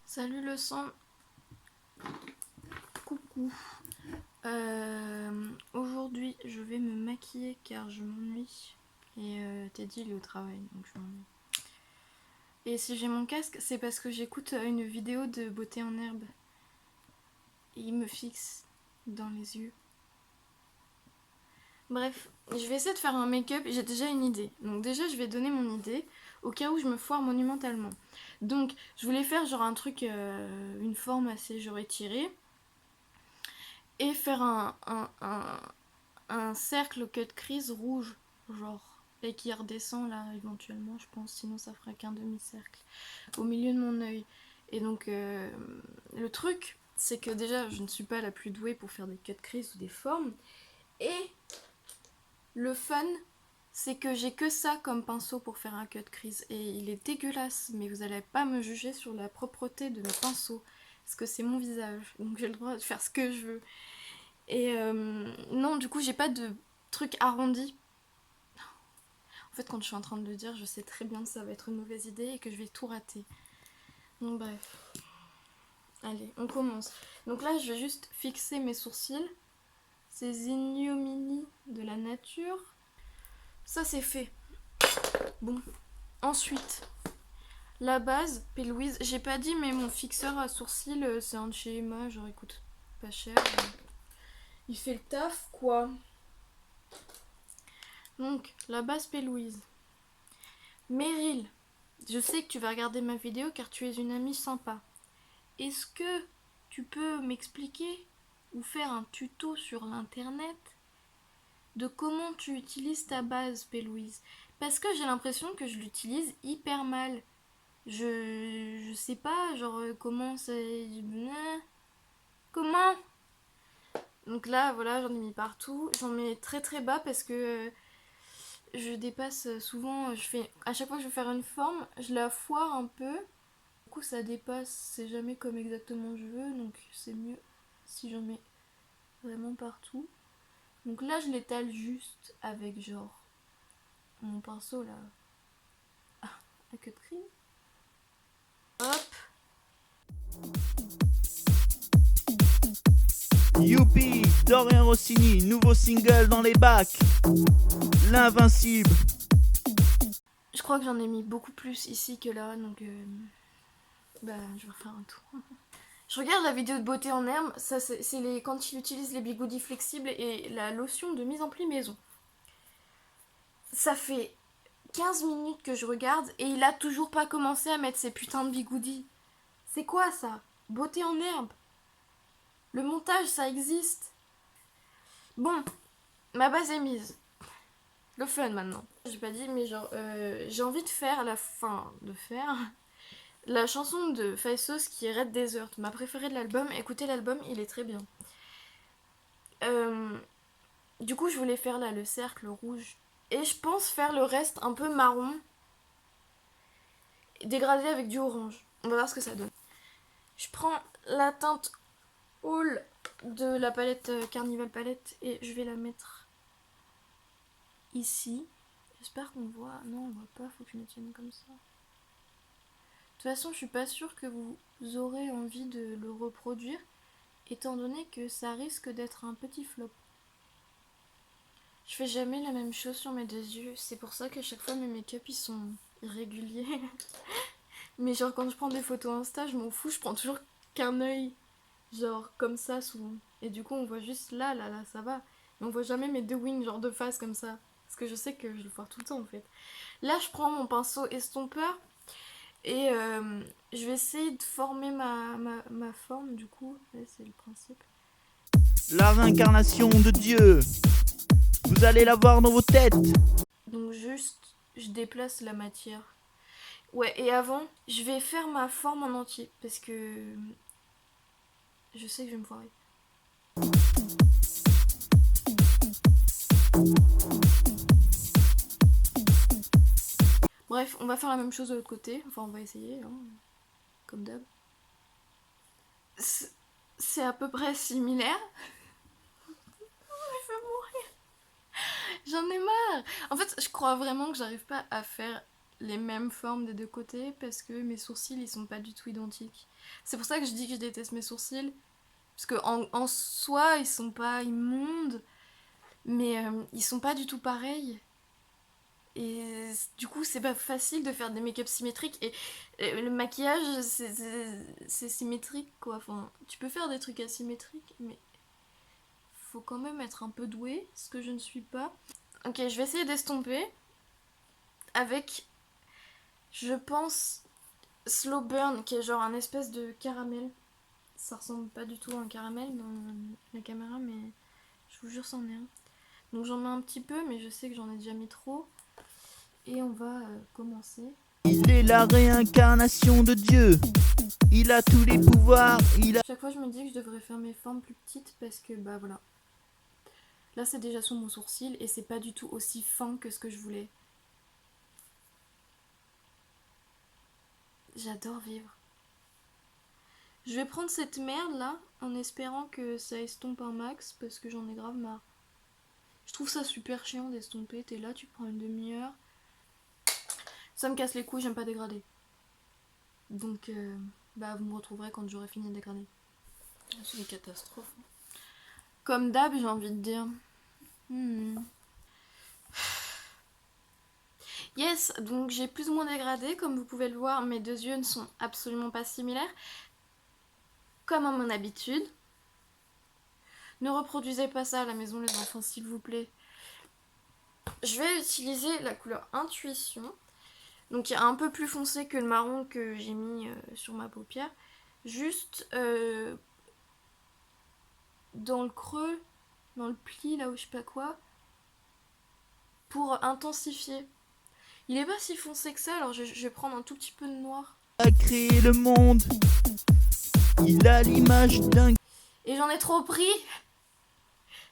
Salut le sang. Coucou. Aujourd'hui, je vais me maquiller car je m'ennuie. Et Teddy il est au travail, donc je m'ennuie. Et si j'ai mon casque, c'est parce que j'écoute une vidéo de beauté en herbe. Et il me fixe dans les yeux. Bref, je vais essayer de faire un make-up. J'ai déjà une idée. Donc déjà, je vais donner mon idée au cas où je me foire monumentalement. Donc, je voulais faire genre un truc, une forme assez genre étirée. Et faire un cercle cut crease rouge, genre, et qui redescend là éventuellement, je pense, sinon ça ferait qu'un demi-cercle au milieu de mon œil. Et donc, le truc, c'est que déjà, je ne suis pas la plus douée pour faire des cut crease ou des formes. Et le fun, c'est que j'ai que ça comme pinceau pour faire un cut crease. Et il est dégueulasse, mais vous allez pas me juger sur la propreté de mes pinceaux. Parce que c'est mon visage, donc j'ai le droit de faire ce que je veux. Et non, du coup, j'ai pas de truc arrondi. En fait, quand je suis en train de le dire, je sais très bien que ça va être une mauvaise idée et que je vais tout rater. Donc bref. Allez, on commence. Donc là, je vais juste fixer mes sourcils. Ces ignominies de la nature. Ça, c'est fait. Bon. Ensuite, la base, P. Louise. J'ai pas dit, mais mon fixeur à sourcils, c'est un de chez Emma. Genre, écoute, pas cher. Il fait le taf, quoi. Donc, la base P. Louise. Meryl, je sais que tu vas regarder ma vidéo car tu es une amie sympa. Est-ce que tu peux m'expliquer ou faire un tuto sur l'internet de comment tu utilises ta base, Pélouise? Parce que j'ai l'impression que je l'utilise hyper mal. Je sais pas, genre comment c'est... Comment? Donc là, voilà, j'en ai mis partout. J'en mets très très bas parce que je dépasse souvent. À chaque fois que je vais faire une forme, je la foire un peu. Du coup, ça dépasse, c'est jamais comme exactement je veux, donc c'est mieux si j'en mets vraiment partout. Donc là, je l'étale juste avec genre mon pinceau là, à queue de crise. Hop. Youpi, Dorian Rossini, nouveau single dans les bacs. L'invincible. Je crois que j'en ai mis beaucoup plus ici que là, donc bah je vais refaire un tour. Je regarde la vidéo de beauté en herbe, ça c'est quand il utilise les bigoudis flexibles et la lotion de mise en pli maison. Ça fait 15 minutes que je regarde et il a toujours pas commencé à mettre ses putains de bigoudis. C'est quoi ça? Beauté en herbe. Le montage, ça existe. Bon, ma base est mise. Le fun maintenant. J'ai pas dit, mais genre, j'ai envie de faire la chanson de Faisos qui est Red Desert, ma préférée de l'album. Écoutez l'album, il est très bien. Du coup, je voulais faire là le cercle rouge. Et je pense faire le reste un peu marron, dégradé avec du orange. On va voir ce que ça donne. Je prends la teinte All de la palette Carnival Palette et je vais la mettre ici. J'espère qu'on voit. Non, on voit pas, faut que je me tienne comme ça. De toute façon, je suis pas sûre que vous aurez envie de le reproduire, étant donné que ça risque d'être un petit flop. Je fais jamais la même chose sur mes deux yeux, c'est pour ça qu'à chaque fois mes make-up ils sont irréguliers. Mais genre quand je prends des photos Insta, je m'en fous, je prends toujours qu'un œil. Genre comme ça souvent. Et du coup on voit juste là, ça va. Mais on voit jamais mes deux wings genre de face comme ça. Parce que je sais que je le vois tout le temps en fait. Là je prends mon pinceau estompeur et je vais essayer de former ma forme du coup. Ouais, c'est le principe. La réincarnation de Dieu. Vous allez la voir dans vos têtes. Donc juste je déplace la matière. Ouais, et avant je vais faire ma forme en entier. Parce que je sais que je vais me foirer. Bref, on va faire la même chose de l'autre côté. Enfin, on va essayer, hein, comme d'hab. C'est à peu près similaire. Je veux mourir. J'en ai marre. En fait, je crois vraiment que j'arrive pas à faire les mêmes formes des deux côtés parce que mes sourcils ils sont pas du tout identiques. C'est pour ça que je dis que je déteste mes sourcils. Parce que en soi ils sont pas immondes, mais ils sont pas du tout pareils. Et du coup, c'est pas facile de faire des make-up symétriques. Et le maquillage, c'est symétrique, quoi. Enfin, tu peux faire des trucs asymétriques, mais faut quand même être un peu doué, ce que je ne suis pas. Ok, je vais essayer d'estomper avec, je pense, Slow Burn, qui est genre un espèce de caramel. Ça ressemble pas du tout à un caramel dans la caméra, mais je vous jure, c'en est un. Donc j'en mets un petit peu, mais je sais que j'en ai déjà mis trop. Et on va commencer. Il est la réincarnation de Dieu. Il a tous les pouvoirs. Chaque fois je me dis que je devrais faire mes formes plus petites parce que bah voilà. Là c'est déjà sur mon sourcil et c'est pas du tout aussi fin que ce que je voulais. J'adore vivre. Je vais prendre cette merde là en espérant que ça estompe un max parce que j'en ai grave marre. Je trouve ça super chiant d'estomper. T'es là, tu prends une demi-heure. Ça me casse les couilles, j'aime pas dégrader. Donc bah vous me retrouverez quand j'aurai fini de dégrader. C'est une catastrophe. Comme d'hab, j'ai envie de dire. Yes, donc j'ai plus ou moins dégradé. Comme vous pouvez le voir, mes deux yeux ne sont absolument pas similaires. Comme à mon habitude. Ne reproduisez pas ça à la maison, les enfants, s'il vous plaît. Je vais utiliser la couleur Intuition. Donc il est un peu plus foncé que le marron que j'ai mis sur ma paupière. Juste dans le creux, dans le pli, là où je sais pas quoi. Pour intensifier. Il est pas si foncé que ça, alors je vais prendre un tout petit peu de noir. A créé le monde. Il a l'image d'un... Et j'en ai trop pris.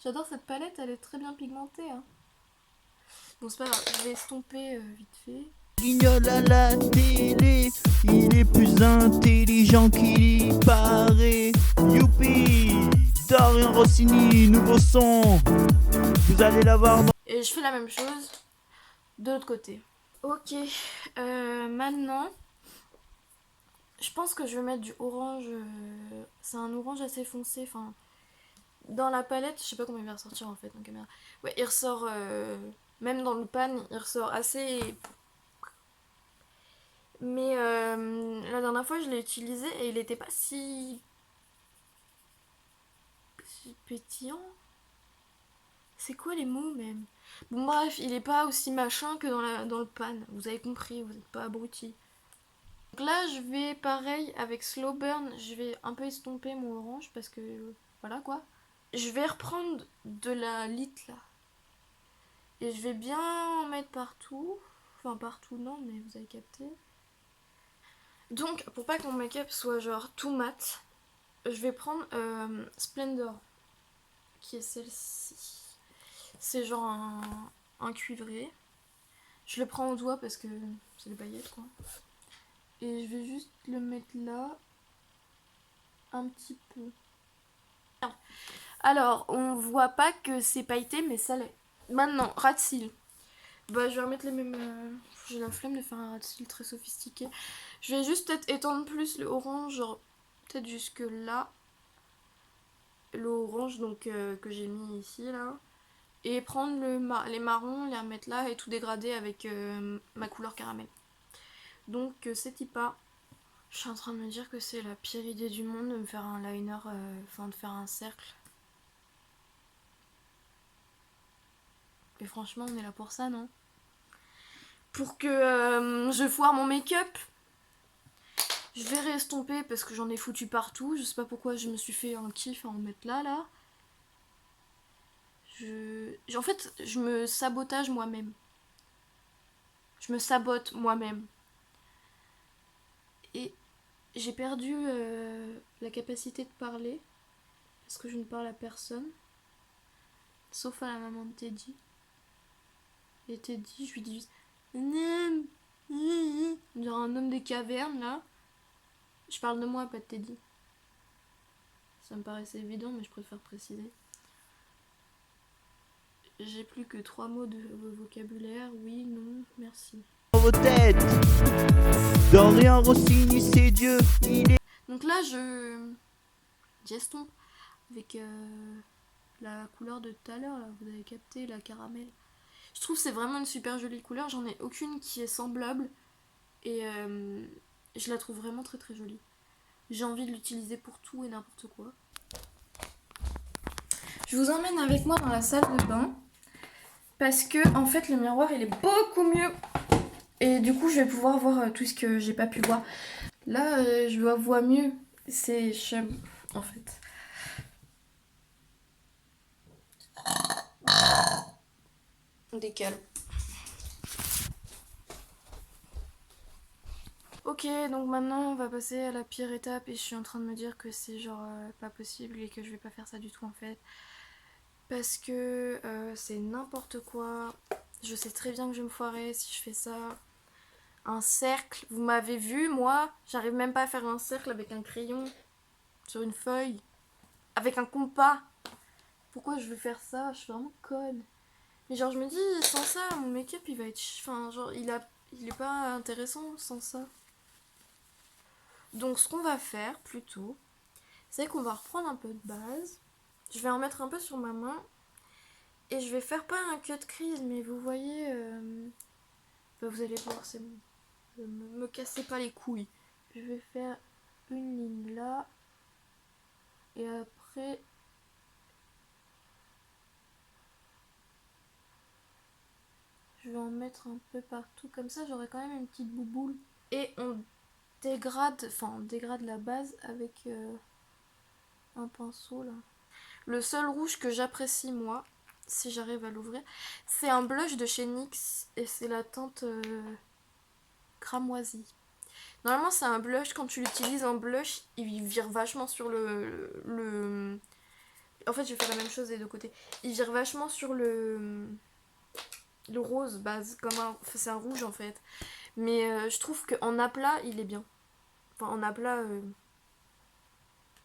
J'adore cette palette, elle est très bien pigmentée. Hein. Bon, c'est pas grave, je vais estomper vite fait. Guignol à la télé. Il est plus intelligent qu'il y paraît. Youpi! Dorian Rossini, nouveau son. Vous allez l'avoir dans... Et je fais la même chose de l'autre côté. Ok, maintenant, je pense que je vais mettre du orange. C'est un orange assez foncé. Enfin, dans la palette, je sais pas comment il va ressortir en fait en caméra. Ouais, il ressort, même dans le pan, il ressort assez. Mais la dernière fois, je l'ai utilisé et il était pas si pétillant. C'est quoi les mots même? Bon bref, il est pas aussi machin que dans le pan. Vous avez compris, vous n'êtes pas abrutis. Donc là, je vais pareil avec Slow Burn, je vais un peu estomper mon orange parce que voilà quoi. Je vais reprendre de la lit là. Et je vais bien en mettre partout. Enfin partout non, mais vous avez capté. Donc pour pas que mon make-up soit genre tout mat, je vais prendre Splendor, qui est celle-ci. C'est genre un cuivré. Je le prends au doigt parce que c'est des paillettes quoi. Et je vais juste le mettre là. Un petit peu. Alors, on voit pas que c'est pailleté, mais ça l'est. Maintenant, ras de cils. Bah, je vais remettre les mêmes. J'ai la flemme de faire un ras de cils très sophistiqué. Je vais juste peut-être étendre plus le orange, genre peut-être jusque là. Le orange donc que j'ai mis ici là. Et prendre les marrons, les remettre là et tout dégrader avec ma couleur caramel. Donc c'est Tipa. Je suis en train de me dire que c'est la pire idée du monde de me faire un liner, enfin de faire un cercle. Et franchement, on est là pour ça, non? Pour que je foire mon make-up. Je vais réestomper parce que j'en ai foutu partout. Je sais pas pourquoi je me suis fait un kiff à en mettre là. En fait, je me sabotage moi-même. Je me sabote moi-même. Et j'ai perdu la capacité de parler. Parce que je ne parle à personne. Sauf à la maman de Teddy. Et Teddy, je lui dis juste... Genre un homme des cavernes, là. Je parle de moi, pas de Teddy. Ça me paraissait évident, mais je préfère préciser. J'ai plus que 3 mots de vocabulaire. Oui, non, merci. dans vos têtes. Dorian Rossini, c'est Dieu, il est... Donc là, je j'estompe avec la couleur de tout à l'heure, là, vous avez capté, la caramel. Je trouve que c'est vraiment une super jolie couleur, j'en ai aucune qui est semblable et je la trouve vraiment très très jolie. J'ai envie de l'utiliser pour tout et n'importe quoi. Je vous emmène avec moi dans la salle de bain parce que en fait le miroir il est beaucoup mieux et du coup je vais pouvoir voir tout ce que j'ai pas pu voir. Là je vois mieux, c'est chum en fait. On décale. Ok, donc maintenant on va passer à la pire étape et je suis en train de me dire que c'est genre pas possible et que je vais pas faire ça du tout en fait. Parce que c'est n'importe quoi. Je sais très bien que je vais me foirer si je fais ça. Un cercle, vous m'avez vu, moi, j'arrive même pas à faire un cercle avec un crayon sur une feuille, avec un compas. Pourquoi je veux faire ça? Je suis vraiment conne. Mais genre je me dis, sans ça, mon make-up il va être... Enfin, genre il est pas intéressant sans ça. Donc ce qu'on va faire plutôt, c'est qu'on va reprendre un peu de base. Je vais en mettre un peu sur ma main. Et je vais faire pas un cut crease, mais vous voyez... bah vous allez voir, c'est bon. Me cassez pas les couilles. Je vais faire une ligne là. Et après... je vais en mettre un peu partout. Comme ça, j'aurai quand même une petite bouboule. Et on dégrade la base avec un pinceau là. Le seul rouge que j'apprécie moi, si j'arrive à l'ouvrir, c'est un blush de chez NYX et c'est la teinte cramoisie. Normalement c'est un blush, quand tu l'utilises en blush, il vire vachement sur le... En fait j'ai fait la même chose des deux côtés. Il vire vachement sur le rose base, c'est un rouge en fait. Mais je trouve qu'en aplat il est bien. Enfin en aplat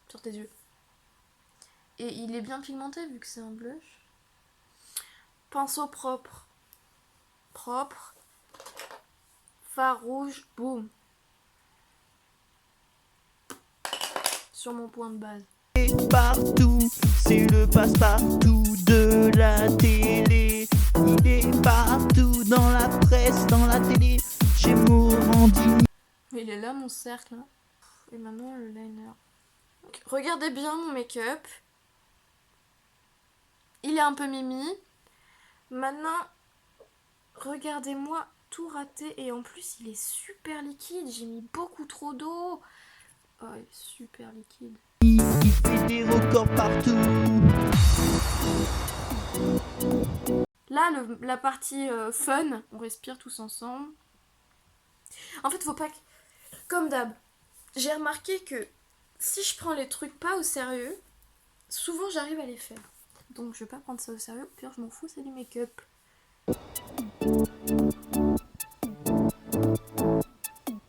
sur tes yeux. Et il est bien pigmenté vu que c'est un blush. Pinceau propre. Propre. Fard rouge, boum. Sur mon point de base. Partout, c'est le passe-partout de la télé. Il est partout, dans la presse, dans la télé, chez Morandini. Il est là mon cercle. Hein. Et maintenant le liner. Donc, regardez bien mon make-up. Il est un peu mimi. Maintenant, regardez-moi tout raté. Et en plus, il est super liquide. J'ai mis beaucoup trop d'eau. Oh, il est super liquide. Il fait des records partout. Là, la partie fun, on respire tous ensemble. En fait, faut pas que... Comme d'hab, j'ai remarqué que si je prends les trucs pas au sérieux, souvent j'arrive à les faire. Donc je vais pas prendre ça au sérieux, au pire je m'en fous, c'est du make-up.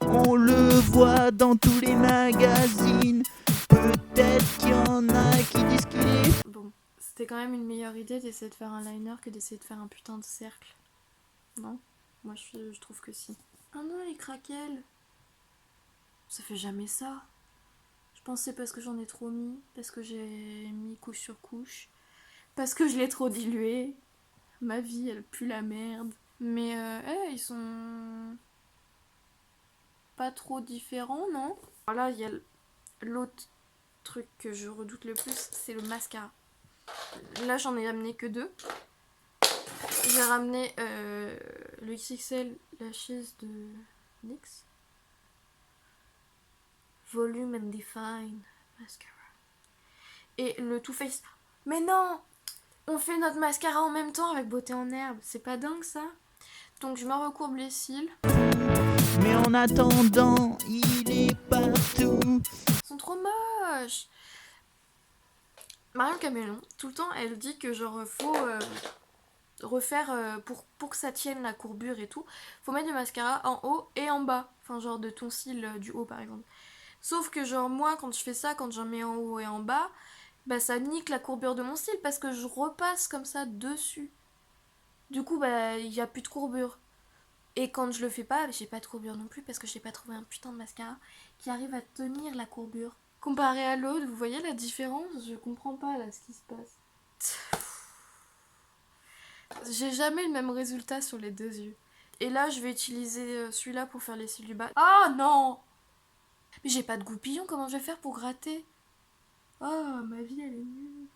On le voit dans tous les magazines. Peut-être qu'il y en a qui disent qu'il est... Bon, c'était quand même une meilleure idée d'essayer de faire un liner que d'essayer de faire un putain de cercle. Non? Moi je trouve que si. Ah non, les craquelles. Ça fait jamais ça. Je pense que c'est parce que j'en ai trop mis, parce que j'ai mis couche sur couche, parce que je l'ai trop dilué. Ma vie, elle pue la merde. Mais ils sont pas trop différents, non? Voilà, il y a l'autre truc que je redoute le plus, c'est le mascara. Là, j'en ai amené que 2. J'ai ramené le XXL Lashes de NYX. Volume and Define Mascara. Et le Too Faced. Mais non! On fait notre mascara en même temps avec Beauté en Herbe. C'est pas dingue ça? Donc je me recourbe les cils. Mais en attendant, il est partout. Ils sont trop moches! Marion Camélon, tout le temps, elle dit que genre faut refaire pour que ça tienne la courbure et tout. Faut mettre du mascara en haut et en bas. Enfin genre de ton cil du haut par exemple. Sauf que genre moi quand je fais ça, quand j'en mets en haut et en bas, bah ça nique la courbure de mon cil parce que je repasse comme ça dessus. Du coup bah il n'y a plus de courbure. Et quand je le fais pas, j'ai pas de courbure non plus parce que j'ai pas trouvé un putain de mascara qui arrive à tenir la courbure. Comparé à l'autre, vous voyez la différence? Je comprends pas là ce qui se passe. J'ai jamais le même résultat sur les deux yeux. Et là, je vais utiliser celui-là pour faire les cils du bas. Oh non! Mais j'ai pas de goupillon, comment je vais faire pour gratter? Oh, ma vie, elle est nulle.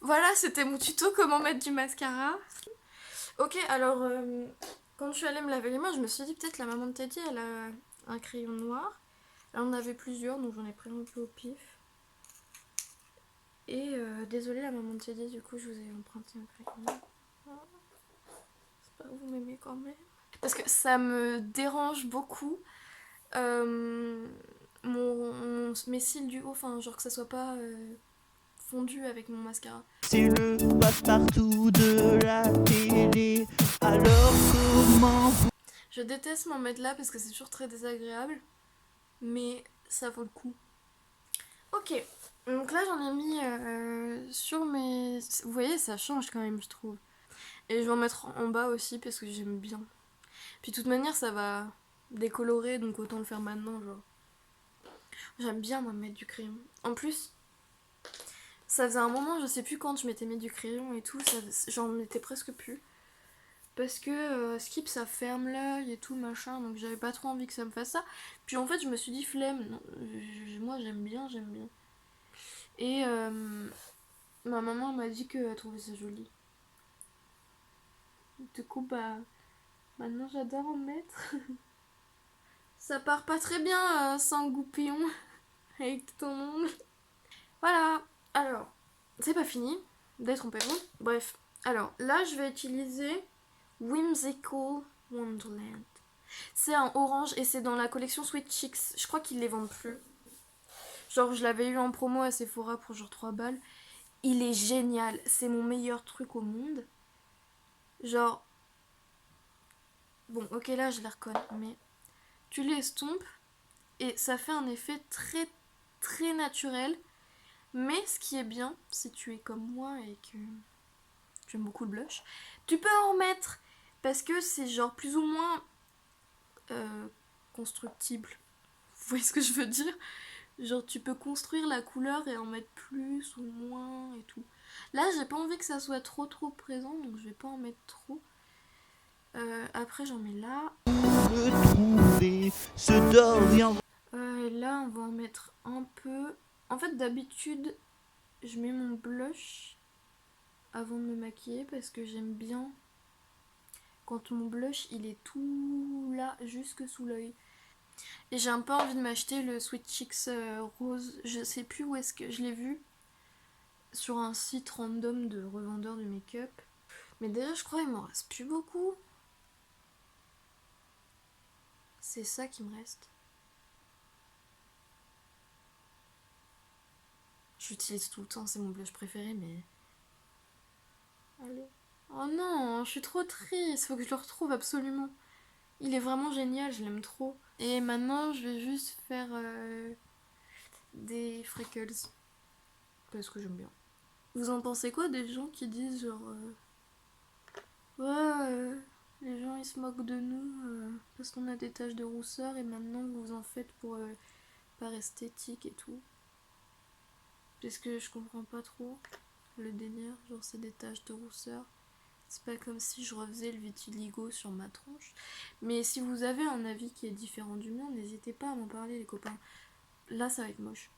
Voilà, c'était mon tuto comment mettre du mascara. Ok, alors, quand je suis allée me laver les mains, je me suis dit peut-être la maman de Teddy, elle a un crayon noir. Elle en avait plusieurs, donc j'en ai pris un peu au pif. Et désolée la maman de Teddy, du coup je vous ai emprunté un crayon noir. J'espère que vous m'aimez quand même. Parce que ça me dérange beaucoup mes cils du haut, enfin genre que ça soit pas fondu avec mon mascara. C'est le passe-partout de la télé. Alors comment vous... Je déteste m'en mettre là parce que c'est toujours très désagréable. Mais ça vaut le coup. Ok, donc là j'en ai mis sur mes... Vous voyez, ça change quand même, je trouve. Et je vais en mettre en bas aussi parce que j'aime bien. Puis de toute manière, ça va décolorer, donc autant le faire maintenant, genre. J'aime bien, moi, mettre du crayon. En plus, ça faisait un moment, je sais plus quand je m'étais mis du crayon et tout, j'en mettais presque plus. Parce que Skip, ça ferme l'œil et tout, machin, donc j'avais pas trop envie que ça me fasse ça. Puis en fait, je me suis dit flemme. Non, moi, j'aime bien, j'aime bien. Et ma maman m'a dit qu'elle trouvait ça joli. Du coup, bah, maintenant j'adore en mettre. Ça part pas très bien sans goupillon avec ton ongle. Voilà, alors, c'est pas fini, détrompez-vous. Bref, alors là je vais utiliser Whimsical Wonderland. C'est un orange et c'est dans la collection Sweet Cheeks. Je crois qu'ils les vendent plus. Genre je l'avais eu en promo à Sephora pour genre 3 balles. Il est génial, c'est mon meilleur truc au monde. Genre... Bon, ok là je les reconnais, mais... Tu les estompes et ça fait un effet très très naturel. Mais ce qui est bien, si tu es comme moi et que tu aimes beaucoup le blush, tu peux en mettre parce que c'est genre plus ou moins constructible. Vous voyez ce que je veux dire? Genre tu peux construire la couleur et en mettre plus ou moins et tout. Là j'ai pas envie que ça soit trop présent, donc je vais pas en mettre trop. Après j'en mets là. me trouver ce Dorian? Là on va en mettre un peu. En fait d'habitude je mets mon blush avant de me maquiller parce que j'aime bien quand mon blush il est tout là jusque sous l'œil. Et j'ai un peu envie de m'acheter le Sweet Cheeks rose. Je sais plus où est-ce que je l'ai vu. Sur un site random de revendeurs de make-up. Mais déjà je crois qu'il m'en reste plus beaucoup. C'est ça qui me reste. J'utilise tout le temps, c'est mon blush préféré mais... Allez. Oh non, je suis trop triste, faut que je le retrouve absolument. Il est vraiment génial, je l'aime trop. Et maintenant, je vais juste faire des freckles. Parce que j'aime bien. Vous en pensez quoi des gens qui disent genre... ouais, les gens ils se moquent de nous parce qu'on a des taches de rousseur et maintenant vous en faites pour par esthétique et tout. Parce que je comprends pas trop le délire, genre c'est des taches de rousseur. C'est pas comme si je refaisais le vitiligo sur ma tronche. Mais si vous avez un avis qui est différent du mien, n'hésitez pas à m'en parler les copains. Là ça va être moche.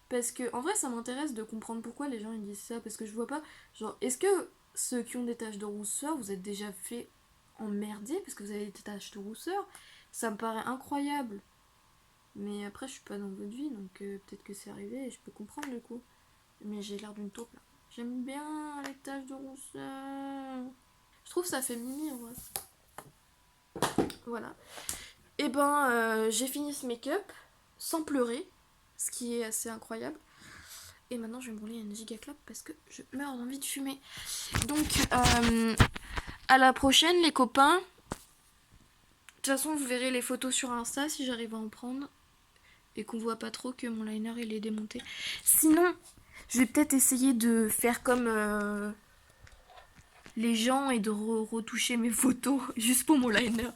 Parce que en vrai ça m'intéresse de comprendre pourquoi les gens ils disent ça. Parce que je vois pas, genre est-ce que ceux qui ont des taches de rousseur, vous êtes déjà fait emmerder parce que vous avez des taches de rousseur? Ça me paraît incroyable. Mais après je suis pas dans votre vie donc peut-être que c'est arrivé et je peux comprendre le coup. Mais j'ai l'air d'une taupe là. J'aime bien les taches de rousseur. Je trouve ça fait mimi en vrai. Voilà. Et ben j'ai fini ce make-up sans pleurer, ce qui est assez incroyable. Et maintenant je vais me rouler une giga clope parce que je meurs d'envie de fumer. Donc à la prochaine les copains. De toute façon vous verrez les photos sur Insta si j'arrive à en prendre. Et qu'on voit pas trop que mon liner il est démonté. Sinon, Je vais peut-être essayer de faire comme les gens et de retoucher mes photos juste pour mon liner.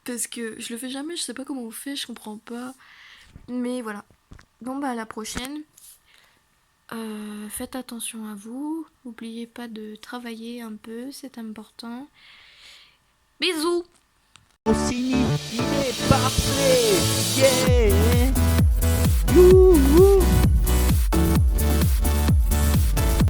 Parce que je le fais jamais, je sais pas comment on fait, je comprends pas. Mais voilà. Bon bah à la prochaine. Faites attention à vous. N'oubliez pas de travailler un peu, c'est important. Bisous! Rossini, il est parfait. Yeah.